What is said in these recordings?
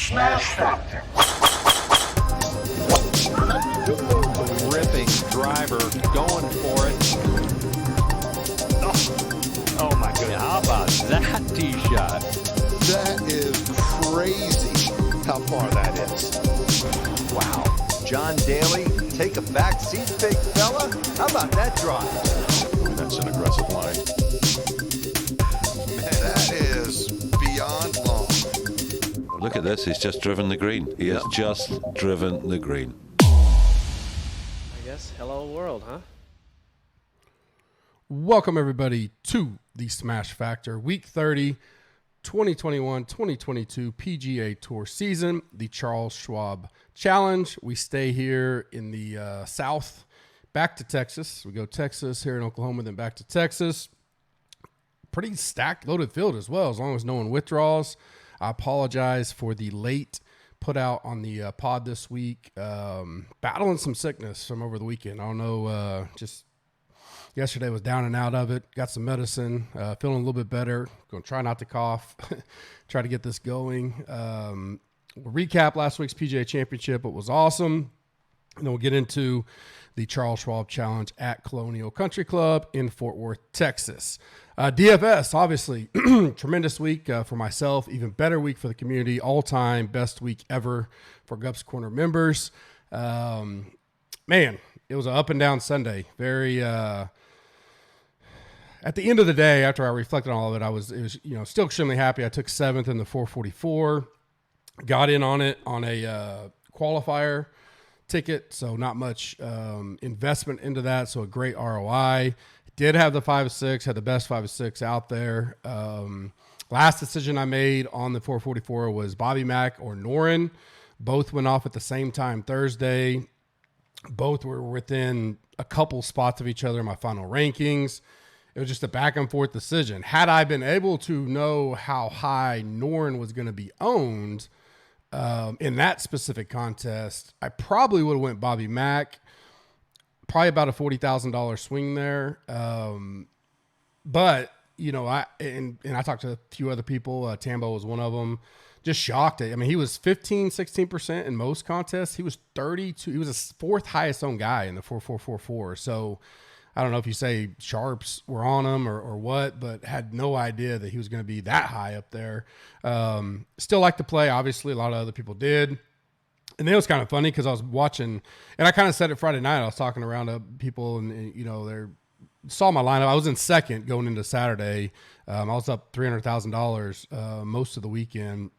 Smash Factor. Ripping driver, going for it. Oh my goodness, how about that tee shot? That is crazy how far that is. Wow. John Daly, take a back seat, big fella. How about that drive? That's an aggressive line. Man, that is beyond long. Look at this, he's just driven the green. He has just driven the green. I guess hello world, huh? Welcome everybody to the Smash Factor Week 30 2021-2022 PGA Tour season, the Charles Schwab Challenge. We stay here in the South, back to Texas. We go Texas, here in Oklahoma, then back to Texas. Pretty stacked, loaded field as well, as long as no one withdraws. I apologize for the late put out on the pod this week. Battling some sickness from over the weekend. I don't know, just yesterday was down and out of it. Got some medicine, feeling a little bit better. Going to try not to cough, try to get this going. We'll recap last week's PGA Championship. It was awesome. And then we'll get into the Charles Schwab Challenge at Colonial Country Club in Fort Worth, Texas. DFS, obviously, tremendous week for myself, even better week for the community, all-time best week ever for Gups Corner members. Man, it was an up and down Sunday. Very, at the end of the day, after I reflected on all of it, it was still extremely happy. I took 7th in the 444, got in on it on a qualifier ticket, so not much investment into that, so a great ROI. Did have the 5-6, had the best 5-6 out there. Last decision I made on the 444 was Bobby Mack or Noren. Both went off at the same time Thursday. Both were within a couple spots of each other in my final rankings. It was just a back and forth decision. Had I been able to know how high Noren was going to be owned in that specific contest, I probably would have went Bobby Mack. Probably about a $40,000 swing there. But, I talked to a few other people. Tambo was one of them. Just shocked. I mean, he was 16% in most contests. He was 32. He was the fourth highest owned guy in the 4444. So I don't know if you say sharps were on him or what, but had no idea that he was going to be that high up there. Still like to play. Obviously, a lot of other people did. And then it was kind of funny because I was watching, and I kind of said it Friday night. I was talking around to people, and they saw my lineup. I was in second going into Saturday. I was up $300,000 most of the weekend,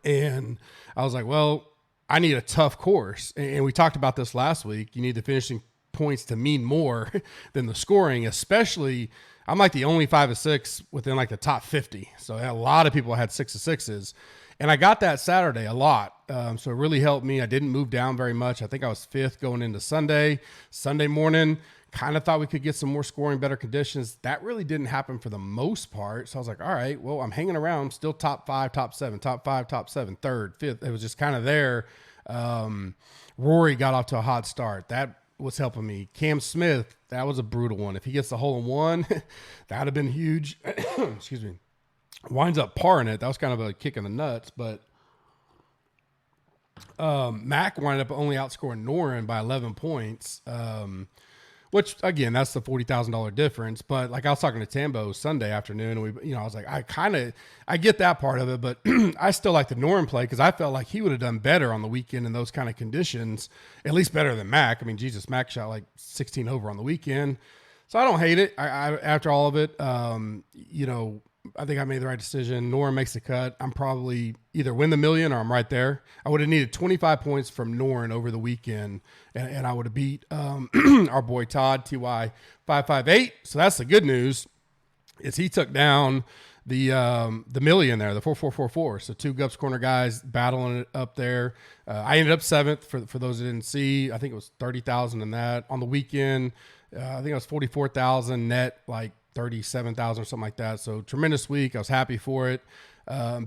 and I was like, well, I need a tough course. And we talked about this last week. You need the finishing points to mean more than the scoring, especially. I'm like the only 5-6 within like the top 50. So a lot of people had 6-6s. And I got that Saturday a lot. So it really helped me. I didn't move down very much. I think I was 5th going into Sunday. Sunday morning, kind of thought we could get some more scoring, better conditions. That really didn't happen for the most part. So I was like, all right, well, I'm hanging around, still top 5, top 7, top 5, top 7, 3rd, 5th. It was just kind of there. Rory got off to a hot start. That was helping me. Cam Smith, that was a brutal one. If he gets the hole in one, that would have been huge. Excuse me. Winds up parring it. That was kind of a kick in the nuts, but Mac wound up only outscoring Noren by 11 points, which again, that's the $40,000 difference. But like I was talking to Tambo Sunday afternoon, and I was like, I get that part of it, but I still like the Noren play because I felt like he would have done better on the weekend in those kind of conditions, at least better than Mac. I mean, Jesus, Mac shot like 16 over on the weekend, so I don't hate it. I after all of it, I think I made the right decision. Noren makes the cut. I'm probably either win the million or I'm right there. I would have needed 25 points from Noren over the weekend, and I would have beat our boy Todd, TY 558. So that's the good news, is he took down the million there, the 4444. So two Gups Corner guys battling it up there. I ended up 7th for those that didn't see. I think it was 30,000 in that. On the weekend, I think it was 44,000 net, like 37,000 or something like that. So tremendous week. I was happy for it.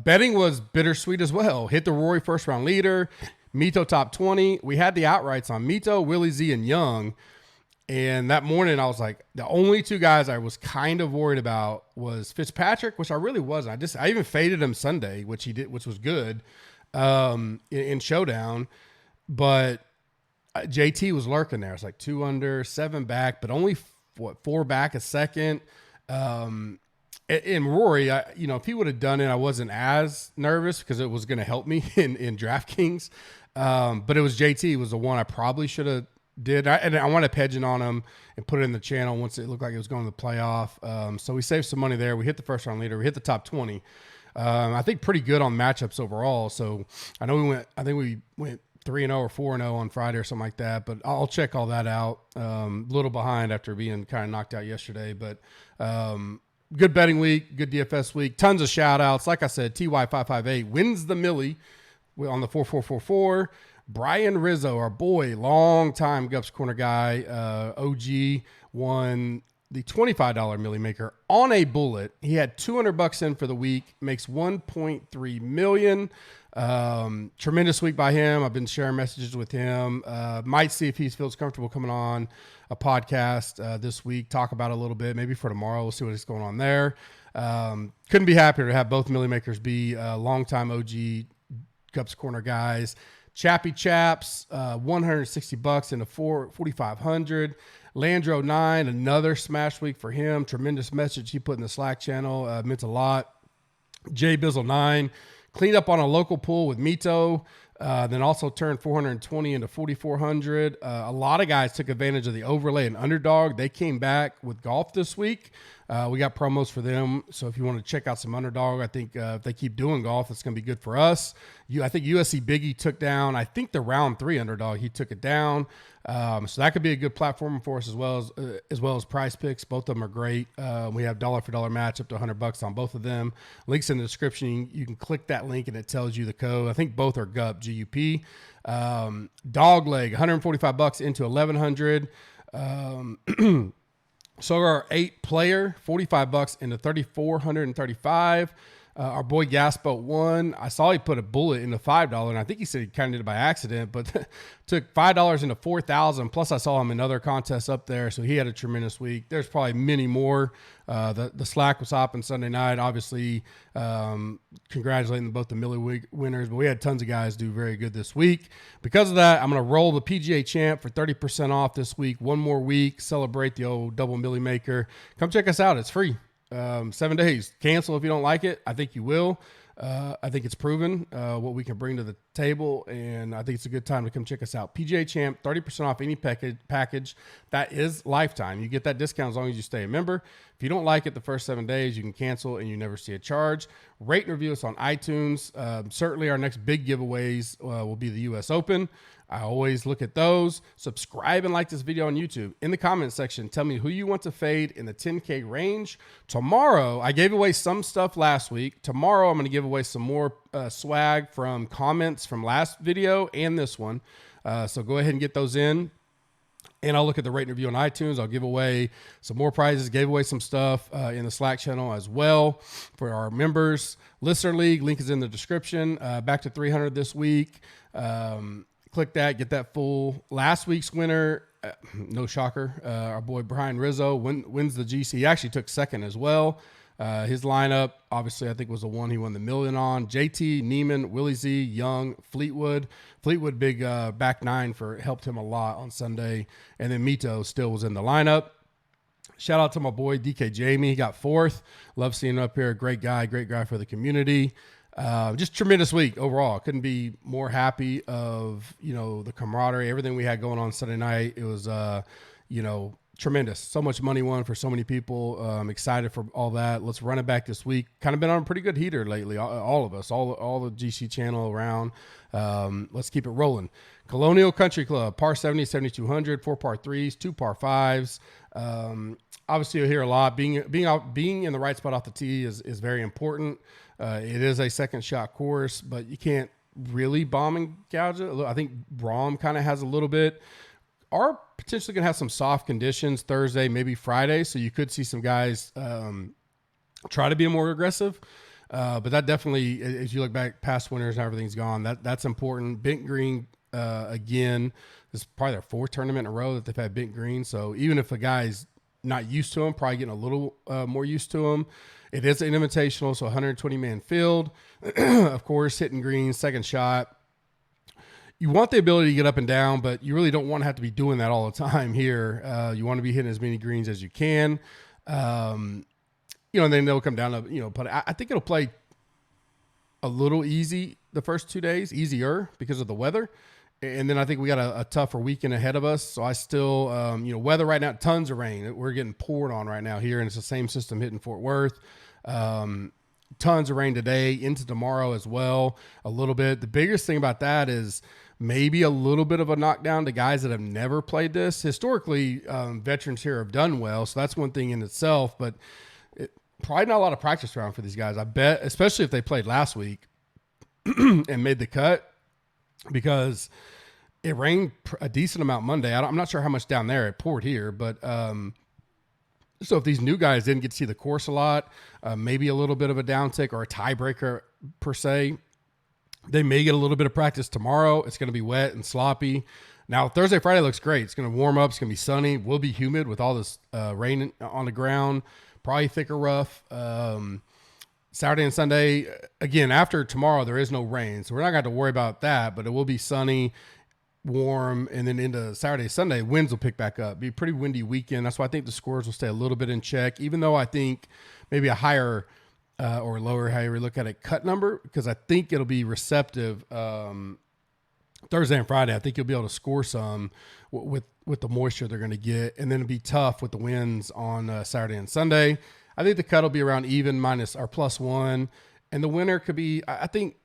Betting was bittersweet as well. Hit the Rory first round leader, Mito top 20. We had the outrights on Mito, Willie Z, and Young. And that morning I was like, the only two guys I was kind of worried about was Fitzpatrick, which I really wasn't. I even faded him Sunday, which he did, which was good. in Showdown, but JT was lurking there. It's like 2 under, 7 back, but only 4 back a second. And Rory, if he would have done it, I wasn't as nervous because it was going to help me in DraftKings. But it was JT was the one I probably should have did. And I wanted hedging on him and put it in the channel once it looked like it was going to the playoff. So we saved some money there. We hit the first round leader. We hit the top 20. I think pretty good on matchups overall. So I know we went 3-0 or 4-0 on Friday or something like that, but I'll check all that out. A little behind after being kind of knocked out yesterday, but good betting week, good DFS week, tons of shout outs. Like I said, TY558 wins the Millie on the 4444. Brian Rizzo, our boy, long-time Gups Corner guy, OG, won the $25 Millie Maker on a bullet. He had $200 in for the week, makes $1.3 million. Tremendous week by him. I've been sharing messages with him. Might see if he feels comfortable coming on a podcast this week, talk about it a little bit, maybe for tomorrow. We'll see what's going on there. Couldn't be happier to have both Millie Makers be longtime OG Gups Corner guys. Chappy Chaps, $160 into 4,500. Landro 9, another smash week for him. Tremendous message he put in the Slack channel. Meant a lot. Jay Bizzle 9, cleaned up on a local pool with Mito. Then also turned 420 into 4,400. A lot of guys took advantage of the overlay and underdog. They came back with golf this week. We got promos for them. So if you want to check out some underdog, I think if they keep doing golf, it's going to be good for us. I think USC Biggie took down, I think the round 3 underdog, he took it down. So that could be a good platform for us as well as Prize Picks. Both of them are great. We have dollar for dollar match up to $100 on both of them. Links in the description. You can click that link and it tells you the code. I think both are GUP, GUP. Dogleg, $145 into 1,100. So our 8 player, $45 into 3,435. Our boy Gaspo won. I saw he put a bullet into $5, and I think he said he kind of did it by accident, but took $5 into 4,000. Plus, I saw him in other contests up there, so he had a tremendous week. There's probably many more. The Slack was hopping Sunday night. Obviously, congratulating both the Millie Week winners, but we had tons of guys do very good this week. Because of that, I'm going to roll the PGA Champ for 30% off this week. One more week, celebrate the old double Millie Maker. Come check us out. It's free. 7 days. Cancel if you don't like it. I think you will. I think it's proven what we can bring to the table, and I think it's a good time to come check us out. PGA Champ, 30% off any package. That is lifetime. You get that discount as long as you stay a member. If you don't like it the first 7 days, you can cancel and you never see a charge. Rate and review us on iTunes. Certainly our next big giveaways will be the U.S. Open. I always look at those. Subscribe and like this video on YouTube. In the comment section, tell me who you want to fade in the 10K range. Tomorrow, I gave away some stuff last week. Tomorrow, I'm going to give away some more swag from comments from last video and this one. So go ahead and get those in. And I'll look at the rate and review on iTunes. I'll give away some more prizes. Gave away some stuff in the Slack channel as well for our members. Listener League, link is in the description. Back to 300 this week. Click that, get that full. Last week's winner, no shocker, our boy Brian Rizzo wins the GC. He actually took second as well. His lineup, obviously, I think was the one he won the million on. JT, Neiman, Willie Z, Young, Fleetwood. Fleetwood, big back 9 helped him a lot on Sunday. And then Mito still was in the lineup. Shout out to my boy DK Jamie. He got 4th. Love seeing him up here. Great guy for the community. Just tremendous week overall. Couldn't be more happy of, the camaraderie, everything we had going on Sunday night. It was, tremendous. So much money won for so many people. I'm excited for all that. Let's run it back this week. Kind of been on a pretty good heater lately. All of us, all the GC channel around. Let's keep it rolling. Colonial Country Club, par 70, 7,200, 4 par 3s, 2 par 5s. Obviously you'll hear a lot. Being in the right spot off the tee is very important. It is a second shot course, but you can't really bomb and gouge it. I think Brom kind of has a little bit. Are potentially going to have some soft conditions Thursday, maybe Friday, so you could see some guys try to be more aggressive. But that definitely, as you look back past winners and everything's gone, that's important. Bent Green, again, this is probably their 4th tournament in a row that they've had Bent Green. So even if a guy's not used to them, probably getting a little more used to them. It is an invitational, so 120-man field. Of course, hitting greens, second shot. You want the ability to get up and down, but you really don't want to have to be doing that all the time here. You want to be hitting as many greens as you can. And then they'll come down to, but I think it'll play a little easy the first 2 days, easier because of the weather. And then I think we got a tougher weekend ahead of us. So I still, weather right now, tons of rain. We're getting poured on right now here, and it's the same system hitting Fort Worth. Tons of rain today, into tomorrow as well, a little bit. The biggest thing about that is maybe a little bit of a knockdown to guys that have never played this. Historically, veterans here have done well, so that's one thing in itself, but probably not a lot of practice round for these guys. I bet, especially if they played last week and made the cut, because it rained a decent amount Monday. I'm not sure how much down there. It poured here, but so if these new guys didn't get to see the course a lot, maybe a little bit of a downtick or a tiebreaker per se, they may get a little bit of practice tomorrow. It's going to be wet and sloppy. Now, Thursday, Friday looks great. It's going to warm up. It's going to be sunny. Will be humid with all this rain on the ground, probably thicker rough. Saturday and Sunday, again, after tomorrow, there is no rain. So we're not going to have to worry about that, but it will be sunny, warm, and then into Saturday, Sunday, winds will pick back up. Be a pretty windy weekend. That's why I think the scores will stay a little bit in check, even though I think maybe a higher or lower, however you look at it, cut number, because I think it'll be receptive Thursday and Friday. I think you'll be able to score some with the moisture they're going to get, and then it'll be tough with the winds on Saturday and Sunday. I think the cut will be around even minus or +1, and the winner could be, I think,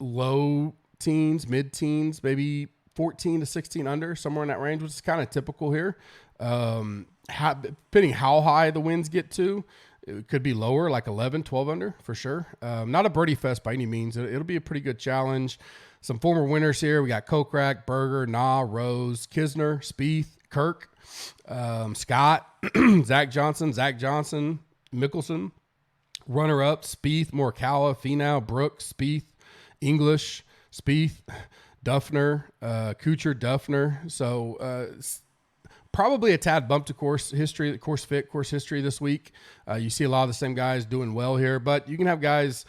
low teens, mid-teens, maybe 14 to 16 under, somewhere in that range, which is kind of typical here. Depending how high the winds get to, it could be lower, like 11, 12 under for sure. Not a birdie fest by any means. It'll be a pretty good challenge. Some former winners here. We got Kokrak, Berger, Nah, Rose, Kisner, Spieth, Kirk, Scott, Zach Johnson, Mickelson. Runner-up, Spieth, Morikawa, Finau, Brooks, Spieth, English, Spieth, Duffner, Kuchar, Duffner. So probably a tad bump to course history this week. You see a lot of the same guys doing well here, but you can have guys,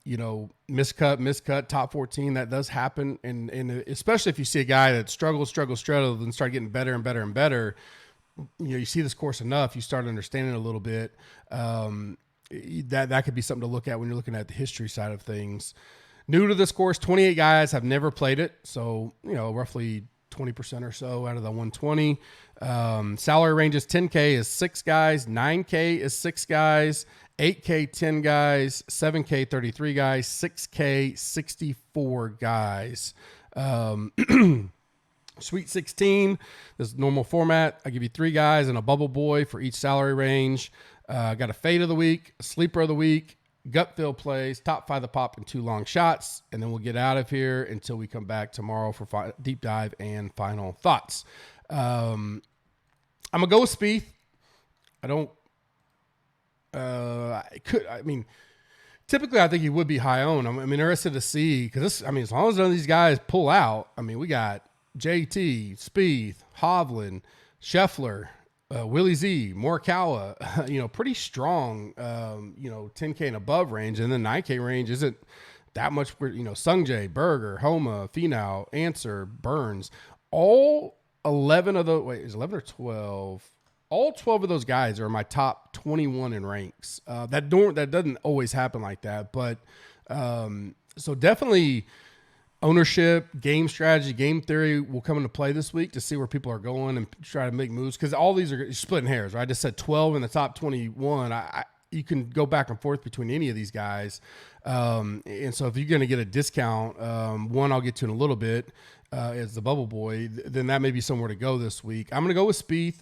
miscut, top 14. That does happen. And especially if you see a guy that struggles, and start getting better and better and better, you see this course enough, you start understanding it a little bit. That could be something to look at when you're looking at the history side of things. New to this course, 28 guys have never played it. So, roughly 20% or so out of the 120. Salary ranges 10K is 6 guys, 9K is 6 guys, 8K 10 guys, 7K 33 guys, 6K 64 guys. Sweet 16, this normal format. I give you 3 guys and a bubble boy for each salary range. Got a fade of the week, a sleeper of the week, gut feel plays, top 5 the pop, and 2 long shots. And then we'll get out of here until we come back tomorrow for deep dive and final thoughts. I'm going to go with Spieth. Typically I think he would be high owned. I'm interested to see, because as long as none of these guys pull out, we got JT, Spieth, Hovland, Scheffler, Willie Z, Morikawa, pretty strong, 10K and above range. And then 9K range isn't that much for, Sungjae, Berger, Homa, Finau, Answer, Burns. All 11 of those, is 11 or 12? All 12 of those guys are my top 21 in ranks. That doesn't always happen like that, but so definitely ownership, game strategy, game theory will come into play this week to see where people are going and try to make moves, because all these are splitting hairs, right? I just said 12 in the top 21. You can go back and forth between any of these guys. And so if you're going to get a discount, one I'll get to in a little bit, as the bubble boy, then that may be somewhere to go this week. I'm going to go with Spieth.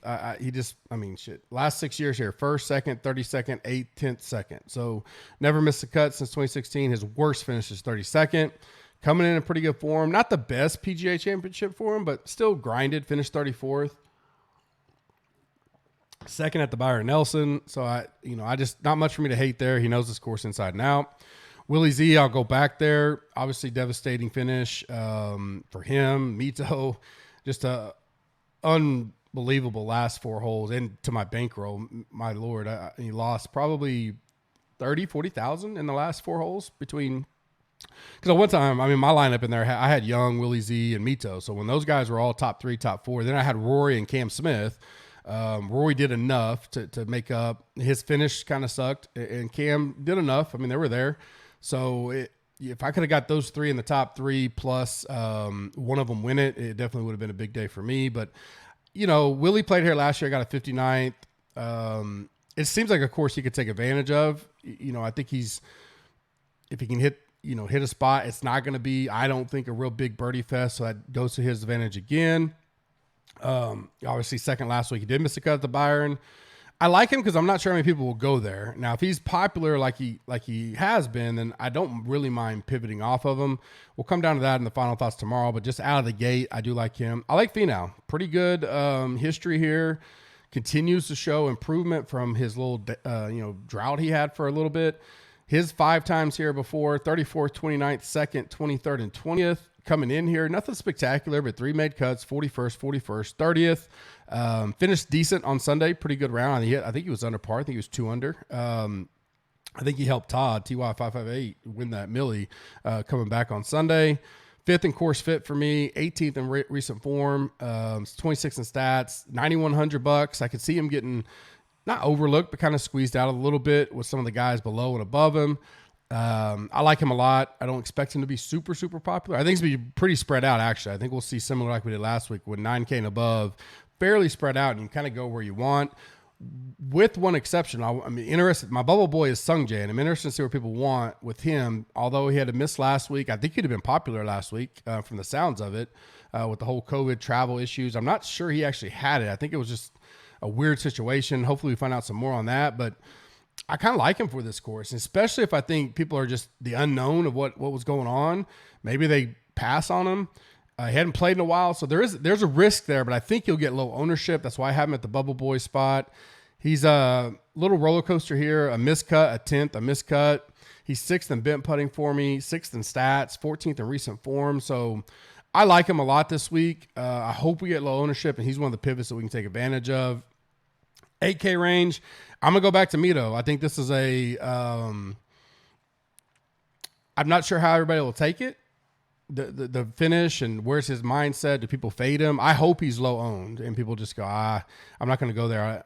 Last 6 years here, 1st, 2nd, 32nd, 8th, 10th, 2nd. So never missed a cut since 2016. His worst finish is 32nd. Coming in pretty good form. Not the best PGA championship for him, but still grinded, finished 34th. Second at the Byron Nelson. So I just, not much for me to hate there. He knows this course inside and out. Willie Z, I'll go back there. Obviously devastating finish for him. Mito, just a unbelievable last 4 holes into my bankroll. My Lord, he lost probably 40,000 in the last 4 holes between. Because at one time, I mean, my lineup in there, I had Young, Willie Z, and Mito. So when those guys were all top 3, top 4, then I had Rory and Cam Smith. Rory did enough to make up. His finish kind of sucked, and Cam did enough. I mean, they were there. So if I could have got those 3 in the top 3 plus one of them win it, it definitely would have been a big day for me. But, Willie played here last year. I got a 59th. It seems like a course he could take advantage of. I think if he can hit a spot, it's not going to be, I don't think, a real big birdie fest. So that goes to his advantage again. Obviously second last week, he did miss a cut at the Byron. I like him because I'm not sure how many people will go there. Now, if he's popular like he has been, then I don't really mind pivoting off of him. We'll come down to that in the final thoughts tomorrow, but just out of the gate, I do like him. I like Finau. Pretty good history here. Continues to show improvement from his little drought he had for a little bit. His 5 times here before, 34th, 29th, 2nd, 23rd, and 20th. Coming in here, nothing spectacular, but 3 made cuts, 41st, 30th. Finished decent on Sunday, pretty good round. I think he was under par. I think he was 2 under. I think he helped Todd, TY558, win that Millie coming back on Sunday. 5th in course fit for me, 18th in recent form, 26th in stats, $9,100. I could see him getting not overlooked, but kind of squeezed out a little bit with some of the guys below and above him. I like him a lot. I don't expect him to be super, super popular. I think it's going to be pretty spread out, actually. I think we'll see similar like we did last week with 9K and above, fairly spread out, and you kind of go where you want. With one exception, I'm interested. My bubble boy is Sung Jae, and I'm interested to see what people want with him. Although he had a miss last week, I think he'd have been popular last week from the sounds of it with the whole COVID travel issues. I'm not sure he actually had it. I think it was just a weird situation. Hopefully we find out some more on that, but I kind of like him for this course, especially if I think people are just the unknown of what was going on. Maybe they pass on him. He hadn't played in a while, so there's a risk there, but I think he'll get low ownership. That's why I have him at the Bubble Boy spot. He's a little roller coaster here, a miscut, a 10th, a miscut. He's 6th in bent putting for me, 6th in stats, 14th in recent form. So I like him a lot this week. I hope we get low ownership, and he's one of the pivots that we can take advantage of. 8K range. I'm going to go back to Mito. I think this is I'm not sure how everybody will take it. The finish and where's his mindset? Do people fade him? I hope he's low owned and people just go, I'm not going to go there.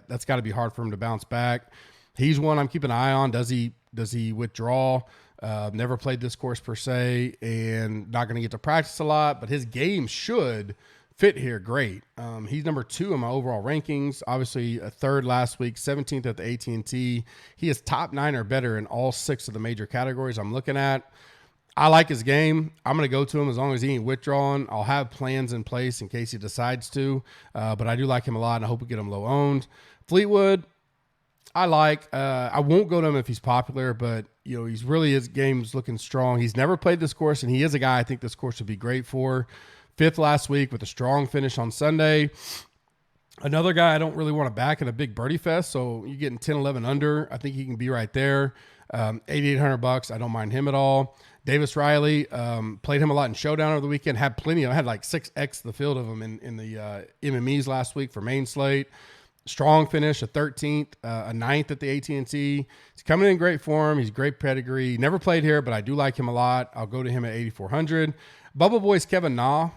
That's got to be hard for him to bounce back. He's one I'm keeping an eye on. Does he withdraw? Never played this course per se and not going to get to practice a lot, but his game should fit here great. He's number 2 in my overall rankings. Obviously a 3rd last week, 17th at the AT&T. He is top 9 or better in all 6 of the major categories I'm looking at. I like his game. I'm going to go to him as long as he ain't withdrawn. I'll have plans in place in case he decides to, but I do like him a lot, and I hope we get him low owned. Fleetwood, I like. I won't go to him if he's popular, but his game's looking strong. He's never played this course, and he is a guy I think this course would be great for. 5th last week with a strong finish on Sunday. Another guy I don't really want to back in a big birdie fest, so you're getting 10, 11 under. I think he can be right there. $8,800. I don't mind him at all. Davis Riley, played him a lot in Showdown over the weekend. Had plenty. I had like 6x the field of them in the MMEs last week for main slate. Strong finish, a 13th, a 9th at the AT&T. He's coming in great form. He's great pedigree. Never played here, but I do like him a lot. I'll go to him at 8,400. Bubble Boy's Kevin Na,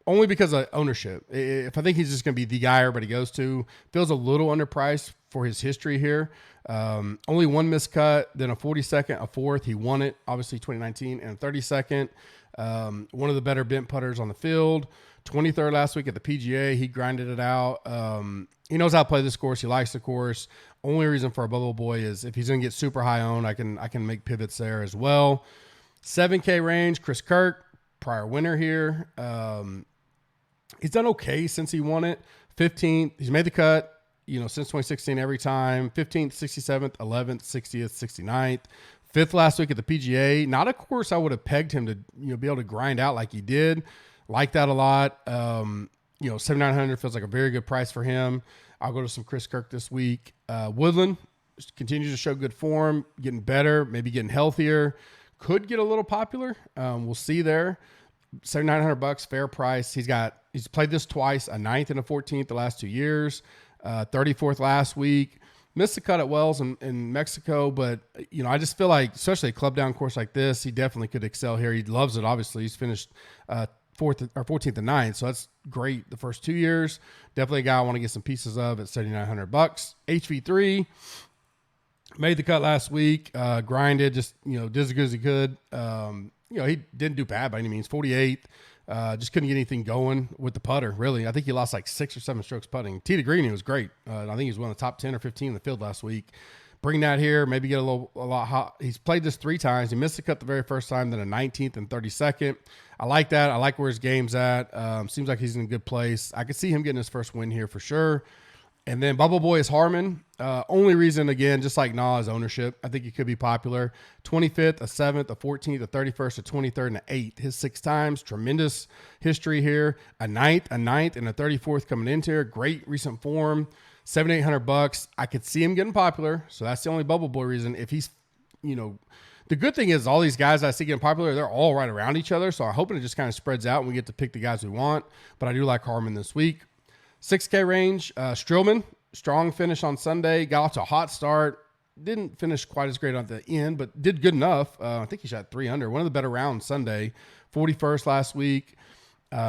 only because of ownership. If I think he's just going to be the guy everybody goes to, feels a little underpriced for his history here. Only 1 miscut, then a 42nd, a 4th. He won it, obviously 2019, and a 32nd. One of the better bent putters on the field. 23rd last week at the PGA. He grinded it out. He knows how to play this course. He likes the course. Only reason for a Bubble Boy is if he's going to get super high owned, I can make pivots there as well. 7K range, Chris Kirk, prior winner here. He's done okay since he won it. 15th, he's made the cut, since 2016 every time. 15th, 67th, 11th, 60th, 69th. 5th last week at the PGA. Not a course I would have pegged him to be able to grind out like he did. Like that a lot. 7,900 feels like a very good price for him. I'll go to some Chris Kirk this week. Woodland continues to show good form, getting better, maybe getting healthier. Could get a little popular. We'll see there. $7,900, fair price. He's played this twice, a 9th and a 14th the last 2 years, 34th last week. Missed the cut at Wells in Mexico, but I just feel like, especially a club down course like this, he definitely could excel here. He loves it. Obviously, he's finished 4th or 14th and 9th, so that's great. The first 2 years, definitely a guy I want to get some pieces of at $7,900. HV3 made the cut last week. Grinded, just did as good as he could. He didn't do bad by any means. 48th. Just couldn't get anything going with the putter, really. I think he lost like 6 or 7 strokes putting. Tee to green, he was great. I think he was one of the top 10 or 15 in the field last week. Bring that here, maybe get a lot hot. He's played this 3 times. He missed the cut the very first time, then a 19th and 32nd. I like that. I like where his game's at. Seems like he's in a good place. I could see him getting his first win here for sure. And then Bubble Boy is Harmon. Only reason, again, just like Na, is ownership. I think he could be popular. 25th, a 7th, a 14th, a 31st, a 23rd, and an 8th. His 6 times. Tremendous history here. A 9th, and a 34th coming into here. Great recent form. $7,800. I could see him getting popular. So that's the only Bubble Boy reason. If he's, the good thing is all these guys I see getting popular, they're all right around each other. So I'm hoping it just kind of spreads out and we get to pick the guys we want. But I do like Harmon this week. 6K range, Strillman, strong finish on Sunday. Got off to a hot start. Didn't finish quite as great on the end, but did good enough. I think he shot 3 under. One of the better rounds Sunday. 41st last week.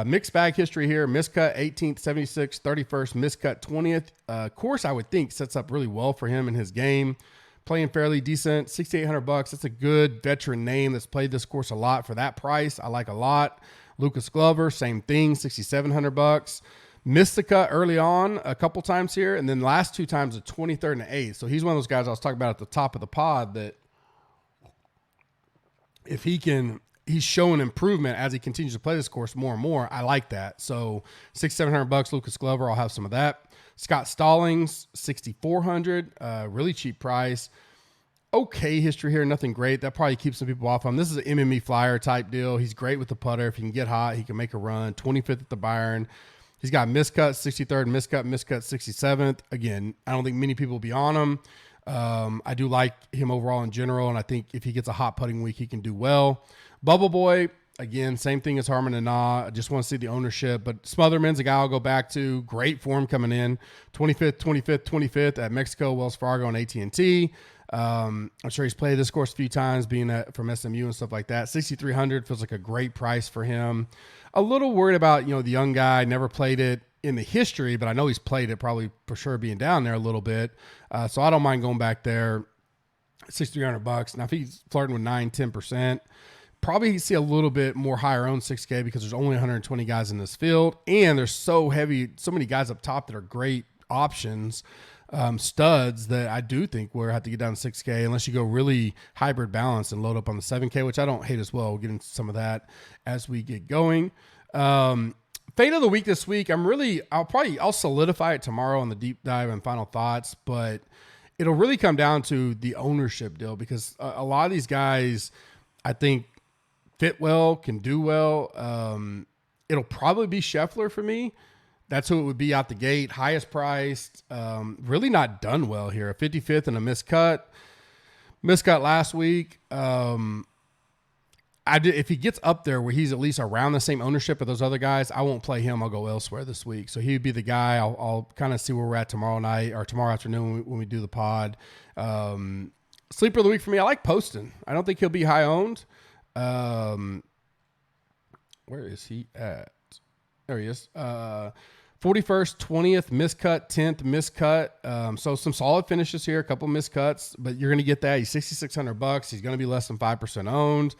Mixed bag history here. Miscut 18th, 76th, 31st, miscut 20th. Course I would think sets up really well for him in his game. Playing fairly decent. $6,800. That's a good veteran name that's played this course a lot for that price. I like a lot. Lucas Glover, same thing, $6,700. Missed the cut early on a couple times here, and then last 2 times, a 23rd and an 8th. So he's one of those guys I was talking about at the top of the pod that if he's showing improvement as he continues to play this course more and more. I like that. So $6,700, Lucas Glover, I'll have some of that. Scott Stallings, $6,400, really cheap price. Okay history here, nothing great. That probably keeps some people off him. This is an MME flyer type deal. He's great with the putter. If he can get hot, he can make a run. 25th at the Byron. He's got miscut 63rd, miscut 67th. Again, I don't think many people will be on him. I do like him overall in general, and I think if he gets a hot putting week, he can do well. Bubble Boy, again, same thing as Harmon and Na. I just want to see the ownership. But Smotherman's a guy I'll go back to. Great form coming in. 25th at Mexico, Wells Fargo, and AT&T. I'm sure he's played this course a few times, being from SMU and stuff like that. $6,300 feels like a great price for him. A little worried about, the young guy, never played it in the history, but I know he's played it probably for sure being down there a little bit. So I don't mind going back there. $6,300. Now, if he's flirting with 9-10%, probably see a little bit more higher owned 6K because there's only 120 guys in this field. And there's so many guys up top that are great options. Studs that I do think we'll have to get down to 6K unless you go really hybrid balance and load up on the 7K, which I don't hate as well. We'll get into some of that as we get going. Fade of the week this week. I'll solidify it tomorrow on the deep dive and final thoughts, but it'll really come down to the ownership deal because a lot of these guys, I think, fit well, can do well. It'll probably be Scheffler for me. That's who it would be out the gate. Highest priced. Really not done well here. A 55th and a miscut. Miscut last week. If he gets up there where he's at least around the same ownership of those other guys, I won't play him. I'll go elsewhere this week. So he would be the guy. I'll kind of see where we're at tomorrow night or tomorrow afternoon when we do the pod. Sleeper of the week for me, I like Poston. I don't think he'll be high owned. Where is he at? There he is. 41st, 20th, miscut, 10th, miscut. So some solid finishes here, a couple miscuts, but you're going to get that. He's $6,600. He's going to be less than 5% owned.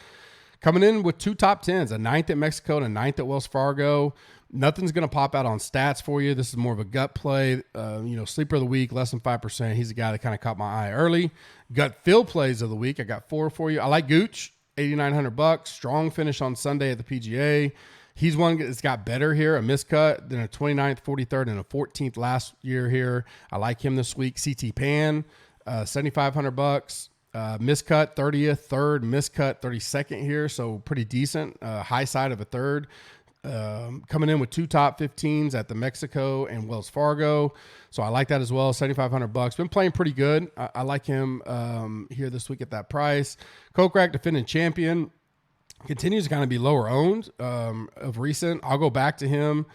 Coming in with 2 top 10s, a 9th at Mexico and a 9th at Wells Fargo. Nothing's going to pop out on stats for you. This is more of a gut play. Sleeper of the week, less than 5%. He's the guy that kind of caught my eye early. Gut feel plays of the week. I got 4 for you. I like Gooch, $8,900. Strong finish on Sunday at the PGA. He's one that's got better here, a miscut, then a 29th, 43rd, and a 14th last year here. I like him this week. CT Pan, $7,500. Miscut, 30th, 3rd, miscut, 32nd here, so pretty decent. High side of a 3rd. Coming in with 2 top 15s at the Mexico and Wells Fargo. So I like that as well. $7,500. Been playing pretty good. I like him here this week at that price. Kokrak, defending champion. continues to kind of be lower owned of recent. I'll go back to him.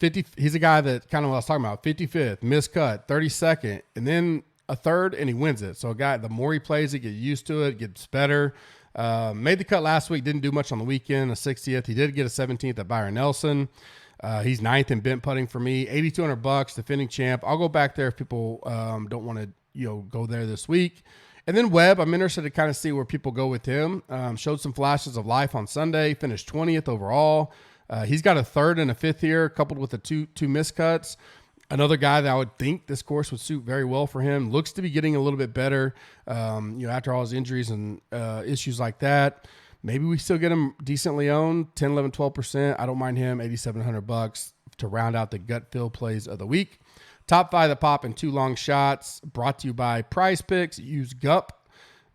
50. He's a guy that kind of what I was talking about. 55th, miscut, 32nd, and then a third, and he wins it. So a guy, the more he plays it, gets used to it, gets better. Made the cut last week, didn't do much on the weekend. A 60th. He did get a 17th at Byron Nelson. He's 9th in bent putting for me. $8,200, defending champ. I'll go back there if people don't want to go there this week. And then Webb, I'm interested to kind of see where people go with him. Showed some flashes of life on Sunday. Finished 20th overall. He's got a 3rd and a 5th here, coupled with the two miscuts. Another guy that I would think this course would suit very well for him. Looks to be getting a little bit better, after all his injuries and issues like that. Maybe we still get him decently owned, 10, 11, 12%. I don't mind him, $8,700 to round out the gut feel plays of the week. Top 5 that pop in 2 long shots, brought to you by Prize Picks. Use GUP,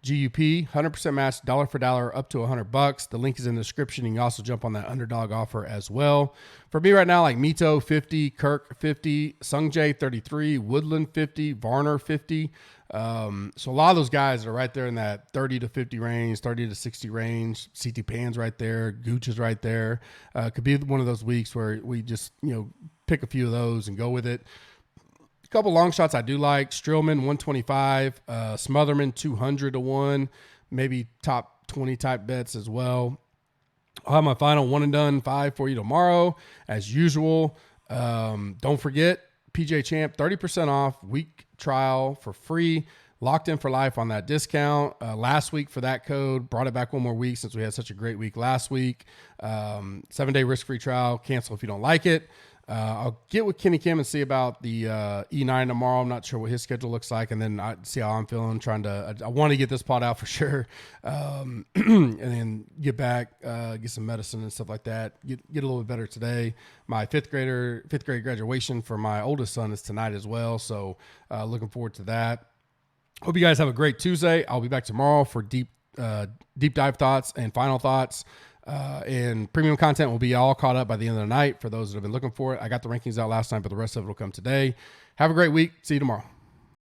GUP, 100% match, dollar for dollar, up to $100. The link is in the description. You can also jump on that underdog offer as well. For me right now, like Mito, 50, Kirk, 50, Sungjae, 33, Woodland, 50, Varner, 50. So a lot of those guys are right there in that 30 to 50 range, 30 to 60 range. CT Pan's right there. Gooch is right there. Could be one of those weeks where we just, pick a few of those and go with it. A couple long shots I do like. Strillman, 125. Smotherman, 200 to 1. Maybe top 20 type bets as well. I'll have my final one and done 5 for you tomorrow. As usual, don't forget, PJ Champ, 30% off, week trial for free. Locked in for life on that discount. Last week for that code, brought it back one more week since we had such a great week last week. 7-day risk-free trial. Cancel if you don't like it. I'll get with Kenny Kim and see about the E9 tomorrow. I'm not sure what his schedule looks like, and then I see how I'm feeling. I want to get this pod out for sure, and then get back, get some medicine and stuff like that. Get a little bit better today. My fifth grade graduation for my oldest son is tonight as well, so looking forward to that. Hope you guys have a great Tuesday. I'll be back tomorrow for deep dive thoughts and final thoughts. And premium content will be all caught up by the end of the night for those that have been looking for it. I got the rankings out last night, but the rest of it will come today. Have a great week. See you tomorrow.